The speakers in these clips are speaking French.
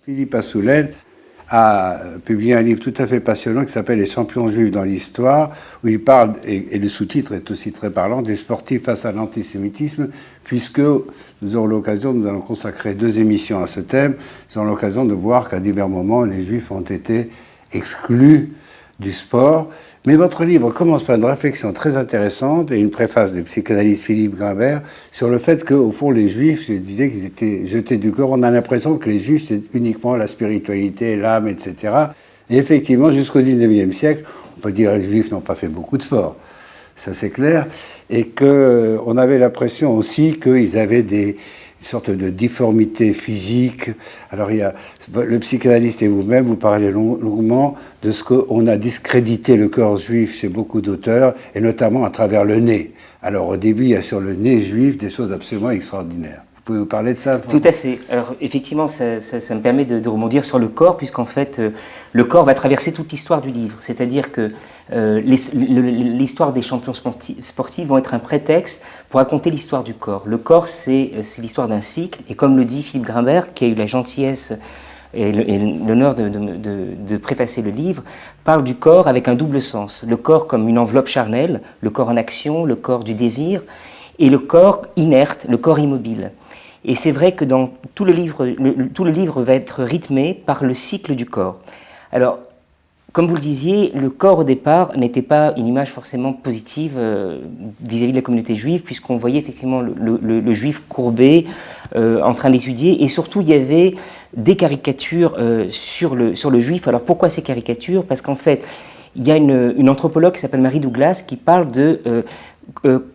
Philippe Assoulen a publié un livre tout à fait passionnant qui s'appelle « Les champions juifs dans l'histoire », où il parle, et le sous-titre est aussi très parlant, des sportifs face à l'antisémitisme, puisque nous allons consacrer 2 émissions à ce thème, nous aurons l'occasion de voir qu'à divers moments, les juifs ont été exclus du sport. Mais votre livre commence par une réflexion très intéressante et une préface du psychanalyste Philippe Grimbert sur le fait qu'au fond, les juifs, je disais qu'ils étaient jetés du corps. On a l'impression que les juifs, c'est uniquement la spiritualité, l'âme, etc. Et effectivement, jusqu'au 19e siècle, on peut dire que les juifs n'ont pas fait beaucoup de sport. Ça, c'est clair. Et qu'on avait l'impression aussi qu'ils avaient une sorte de difformité physique. Alors, il y a le psychanalyste et vous-même, vous parlez longuement de ce qu'on a discrédité le corps juif chez beaucoup d'auteurs, et notamment à travers le nez. Alors, au début, il y a sur le nez juif des choses absolument extraordinaires. Vous pouvez vous parler de ça? Tout à fait. Alors, effectivement, ça me permet de rebondir sur le corps, puisqu'en fait, le corps va traverser toute l'histoire du livre. C'est-à-dire que l'histoire des champions sportifs vont être un prétexte pour raconter l'histoire du corps. Le corps, c'est l'histoire d'un cycle, et comme le dit Philippe Grimbert, qui a eu la gentillesse et l'honneur de préfacer le livre, parle du corps avec un double sens. Le corps comme une enveloppe charnelle, le corps en action, le corps du désir, et le corps inerte, le corps immobile. Et c'est vrai que dans tout le livre va être rythmé par le cycle du corps. Alors, comme vous le disiez, le corps au départ n'était pas une image forcément positive vis-à-vis de la communauté juive, puisqu'on voyait effectivement le juif courbé en train d'étudier, et surtout il y avait des caricatures sur le juif. Alors pourquoi ces caricatures? Parce qu'en fait, il y a une anthropologue qui s'appelle Mary Douglas qui parle de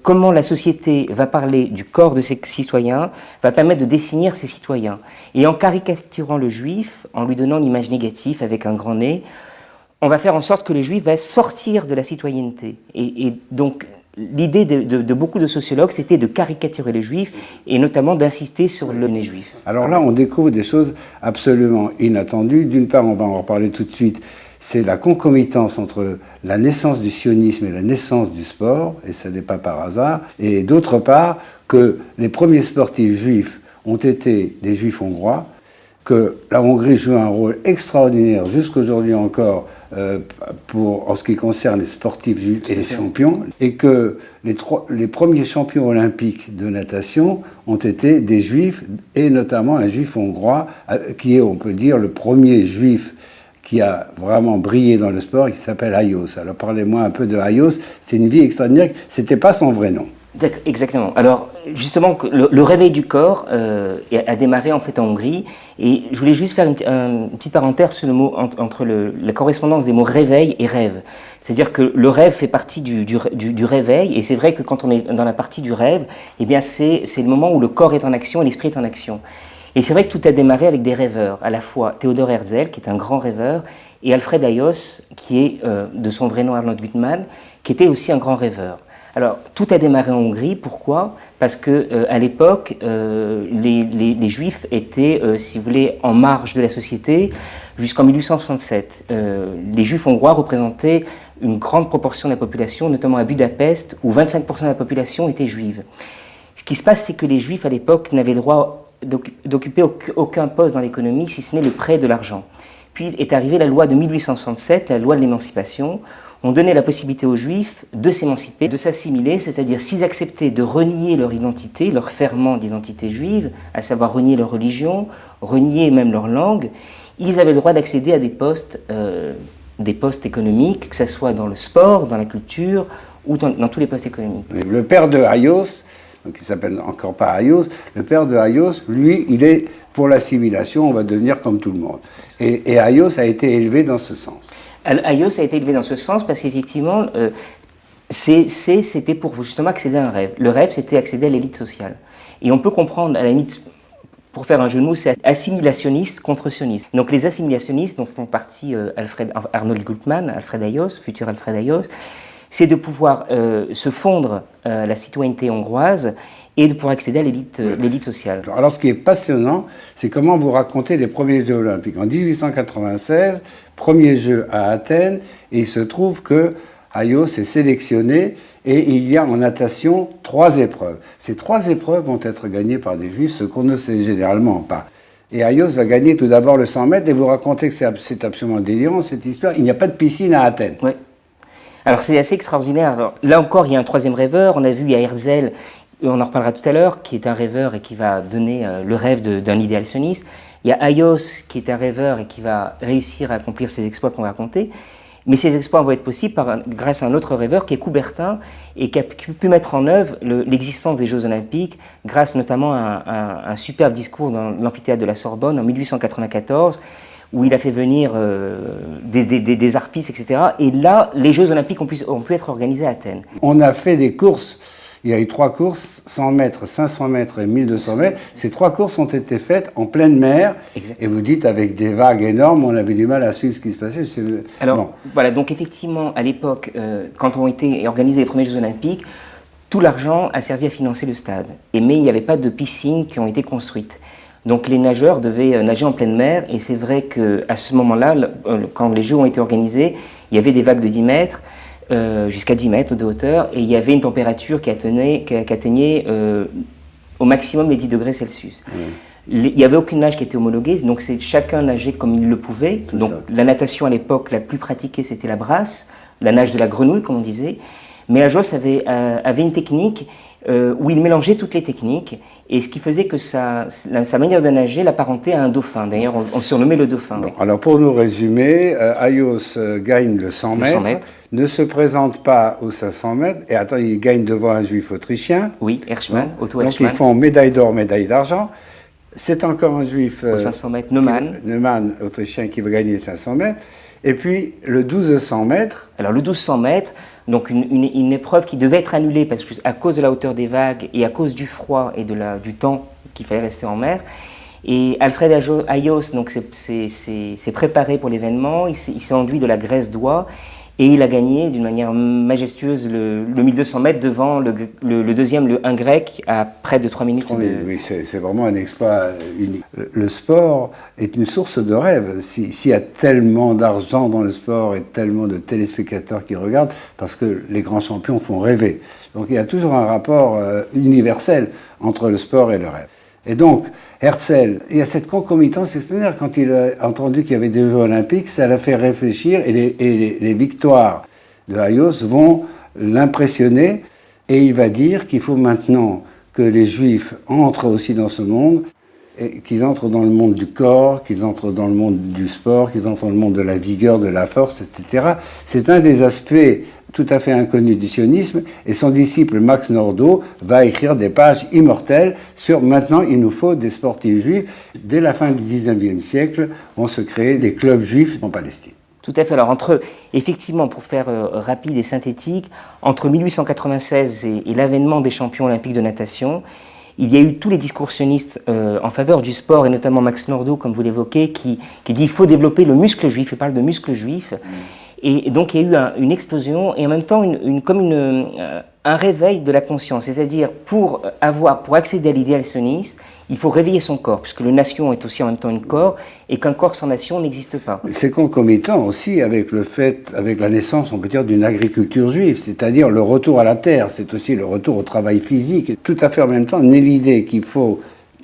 comment la société va parler du corps de ses citoyens, va permettre de définir ses citoyens. Et en caricaturant le juif, en lui donnant une image négative avec un grand nez, on va faire en sorte que le juif va sortir de la citoyenneté. Et donc, l'idée de beaucoup de sociologues, c'était de caricaturer le juif et notamment d'insister sur le nez juif. Alors là, on découvre des choses absolument inattendues. D'une part, on va en reparler tout de suite, c'est la concomitance entre la naissance du sionisme et la naissance du sport, et ça n'est pas par hasard. Et d'autre part, que les premiers sportifs juifs ont été des juifs hongrois, que la Hongrie joue un rôle extraordinaire jusqu'aujourd'hui encore en ce qui concerne les sportifs juifs et les champions, et que les premiers champions olympiques de natation ont été des juifs, et notamment un juif hongrois, qui est, on peut dire, le premier juif qui a vraiment brillé dans le sport, qui s'appelle Hayos. Alors parlez-moi un peu de Hayos, c'est une vie extraordinaire, c'était pas son vrai nom. Exactement. Alors justement, le réveil du corps a démarré en fait en Hongrie, et je voulais juste faire une petite parenthèse sur le mot entre la correspondance des mots réveil et rêve. C'est-à-dire que le rêve fait partie du réveil, et c'est vrai que quand on est dans la partie du rêve, eh bien c'est le moment où le corps est en action et l'esprit est en action. Et c'est vrai que tout a démarré avec des rêveurs, à la fois Theodor Herzl, qui est un grand rêveur, et Alfred Hayos, qui est de son vrai nom Arnold Gutmann, qui était aussi un grand rêveur. Alors, tout a démarré en Hongrie. Pourquoi? Parce que à l'époque, les Juifs étaient, si vous voulez, en marge de la société jusqu'en 1867. Les Juifs hongrois représentaient une grande proportion de la population, notamment à Budapest, où 25% de la population était juive. Ce qui se passe, c'est que les Juifs à l'époque n'avaient le droit d'occuper aucun poste dans l'économie, si ce n'est le prêt de l'argent. Puis est arrivée la loi de 1867, la loi de l'émancipation. On donnait la possibilité aux Juifs de s'émanciper, de s'assimiler, c'est-à-dire s'ils acceptaient de renier leur identité, leur ferment d'identité juive, à savoir renier leur religion, renier même leur langue, ils avaient le droit d'accéder à des postes économiques, que ce soit dans le sport, dans la culture ou dans tous les postes économiques. Le père de Hayos, qui s'appelle encore pas Hayos, le père de Hayos, lui, il est pour l'assimilation, on va devenir comme tout le monde. Et Hayos a été élevé dans ce sens. Hayos a été élevé dans ce sens parce qu'effectivement, c'était pour justement accéder à un rêve. Le rêve, c'était accéder à l'élite sociale. Et on peut comprendre, à la limite, pour faire un jeu de mots, c'est assimilationniste contre sioniste. Donc les assimilationnistes, dont font partie Arnold Gutmann, Alfred Hayos, futur Alfred Hayos, c'est de pouvoir se fondre à la citoyenneté hongroise et de pouvoir accéder à l'élite sociale. Alors ce qui est passionnant, c'est comment vous racontez les premiers Jeux olympiques. En 1896, premier jeu à Athènes, et il se trouve que Hayos est sélectionné, et il y a en natation 3 épreuves. Ces 3 épreuves vont être gagnées par des Juifs, ce qu'on ne sait généralement pas. Et Aios va gagner tout d'abord le 100 mètres, et vous racontez que c'est absolument délirant cette histoire. Il n'y a pas de piscine à Athènes. Ouais. Alors c'est assez extraordinaire. Alors, là encore, il y a un troisième rêveur. On a vu, il y a Herzl, on en reparlera tout à l'heure, qui est un rêveur et qui va donner le rêve d'un idéal sioniste. Il y a Aios, qui est un rêveur et qui va réussir à accomplir ses exploits qu'on va raconter. Mais ces exploits vont être possibles grâce à un autre rêveur qui est Coubertin et qui a pu mettre en œuvre l'existence des Jeux Olympiques grâce notamment à un superbe discours dans l'amphithéâtre de la Sorbonne en 1894 où il a fait venir des harpistes, etc. Et là, les Jeux Olympiques ont pu être organisés à Athènes. On a fait des courses. Il y a eu 3 courses, 100 mètres, 500 mètres et 1200 mètres. Ces 3 courses ont été faites en pleine mer. Exactement. Et vous dites, avec des vagues énormes, on avait du mal à suivre ce qui se passait. Alors, bon. Voilà, donc effectivement, à l'époque, quand ont été organisés les premiers Jeux Olympiques, tout l'argent a servi à financer le stade. Mais il n'y avait pas de piscines qui ont été construites. Donc les nageurs devaient nager en pleine mer. Et c'est vrai qu'à ce moment-là, quand les Jeux ont été organisés, il y avait des vagues de 10 mètres. Jusqu'à 10 mètres de hauteur, et il y avait une température qui atteignait au maximum les 10 degrés Celsius. Il n'y avait aucune nage qui était homologuée, donc chacun nageait comme il le pouvait. Donc la natation à l'époque la plus pratiquée, c'était la brasse, la nage de la grenouille, comme on disait. Mais Aios avait une technique où il mélangeait toutes les techniques, et ce qui faisait que sa manière de nager l'apparentait à un dauphin. D'ailleurs, on le surnommait le dauphin. Bon, alors pour nous résumer, Aios gagne le 100 mètres, ne se présente pas aux 500 mètres, et attends, il gagne devant un juif autrichien. Oui, Herschmann, Otto donc Herschmann. Ils font médaille d'or, médaille d'argent. C'est encore un juif... aux 500 mètres, Neumann. Neumann, autrichien, qui va gagner 500 mètres. Et puis le 1200 mètres. Alors le 1200 mètres, donc une épreuve qui devait être annulée parce que, à cause de la hauteur des vagues et à cause du froid et du temps qu'il fallait rester en mer. Et Alfred Aios donc s'est préparé pour l'événement, il s'est enduit de la graisse d'oie et il a gagné d'une manière majestueuse le 1200 mètres devant le deuxième, un grec, à près de 3 minutes. Oui, c'est vraiment un exploit unique. Le sport est une source de rêve. S'il y a tellement d'argent dans le sport et tellement de téléspectateurs qui regardent, parce que les grands champions font rêver. Donc il y a toujours un rapport universel entre le sport et le rêve. Et donc, Herzl, il y a cette concomitance extraordinaire. Quand il a entendu qu'il y avait des Jeux Olympiques, ça l'a fait réfléchir, et les victoires de Aios vont l'impressionner, et il va dire qu'il faut maintenant que les Juifs entrent aussi dans ce monde, et qu'ils entrent dans le monde du corps, qu'ils entrent dans le monde du sport, qu'ils entrent dans le monde de la vigueur, de la force, etc. C'est un des aspects tout à fait inconnu du sionisme, et son disciple Max Nordau va écrire des pages immortelles sur maintenant il nous faut des sportifs juifs. Dès la fin du 19e siècle, vont se créer des clubs juifs en Palestine. Tout à fait. Alors effectivement, pour faire rapide et synthétique, entre 1896 et l'avènement des champions olympiques de natation, il y a eu tous les discours sionistes en faveur du sport, et notamment Max Nordau, comme vous l'évoquez, qui dit qu'il faut développer le muscle juif, il parle de muscle juif. Et donc il y a eu une explosion, et en même temps un réveil de la conscience. C'est-à-dire, pour accéder à l'idéal sioniste, il faut réveiller son corps, puisque le nation est aussi en même temps un corps, et qu'un corps sans nation n'existe pas. C'est concomitant aussi avec avec la naissance, on peut dire, d'une agriculture juive, c'est-à-dire le retour à la terre, c'est aussi le retour au travail physique. Et tout à fait en même temps, naît l'idée qu'il faut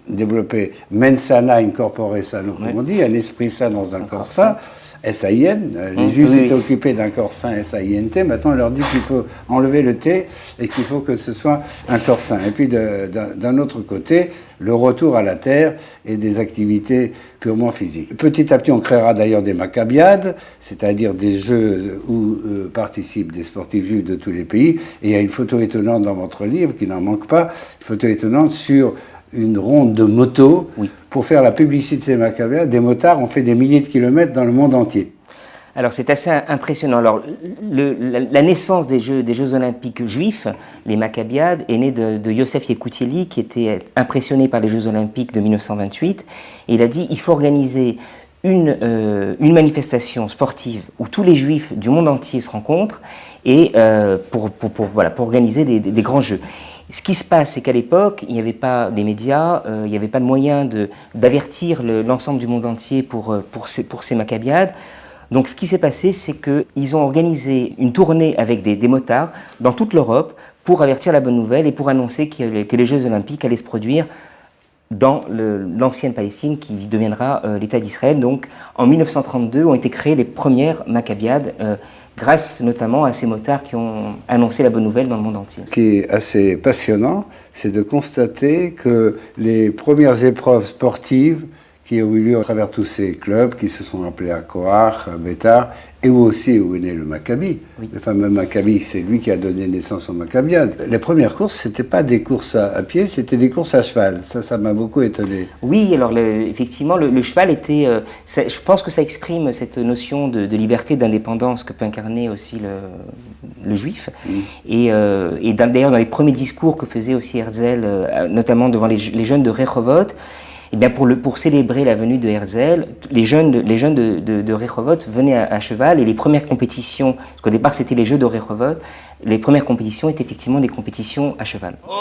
développer mens sana in corpore sano, comme on dit, un esprit sain dans un corps sain. S-A-I-N, les Juifs étaient occupés d'un corps sain, S-A-I-N-T, maintenant on leur dit qu'il faut enlever le T et qu'il faut que ce soit un corps sain. Et puis d'un autre côté, le retour à la terre et des activités purement physiques. Petit à petit, on créera d'ailleurs des maccabiades, c'est-à-dire des jeux où participent des sportifs juifs de tous les pays. Et il y a une photo étonnante dans votre livre, qui n'en manque pas, une photo étonnante sur une ronde de motos. Oui. Pour faire la publicité de ces maccabiades, des motards ont fait des milliers de kilomètres dans le monde entier. Alors c'est assez impressionnant. Alors la naissance des Jeux Olympiques juifs, les Maccabiades, est née de Yosef Yekutieli, qui était impressionné par les Jeux Olympiques de 1928. Et il a dit il faut organiser une manifestation sportive où tous les Juifs du monde entier se rencontrent, et pour organiser des grands Jeux. Ce qui se passe, c'est qu'à l'époque, il n'y avait pas des médias, il n'y avait pas de moyen d'avertir l'ensemble du monde entier pour ces Maccabiades. Donc ce qui s'est passé, c'est qu'ils ont organisé une tournée avec des motards dans toute l'Europe pour avertir la bonne nouvelle et pour annoncer que les Jeux Olympiques allaient se produire dans l'ancienne Palestine qui deviendra l'État d'Israël. Donc en 1932 ont été créées les premières Maccabiades, grâce notamment à ces motards qui ont annoncé la bonne nouvelle dans le monde entier. Ce qui est assez passionnant, c'est de constater que les premières épreuves sportives qui ont eu lieu à travers tous ces clubs qui se sont appelés à Koach, à Bétar, et aussi où est né le Maccabi. Oui. Le fameux Maccabi, c'est lui qui a donné naissance au Maccabiades. Les premières courses, c'était pas des courses à pied, c'était des courses à cheval. Ça m'a beaucoup étonné. Oui, alors effectivement, le cheval était... je pense que ça exprime cette notion de liberté, d'indépendance que peut incarner aussi le juif. Et d'ailleurs, dans les premiers discours que faisait aussi Herzl, notamment devant les jeunes de Rehovot, eh bien pour célébrer la venue de Herzl, les jeunes de Rehovot venaient à cheval, et les premières compétitions, parce qu'au départ c'était les Jeux de Rehovot, les premières compétitions étaient effectivement des compétitions à cheval. Oh,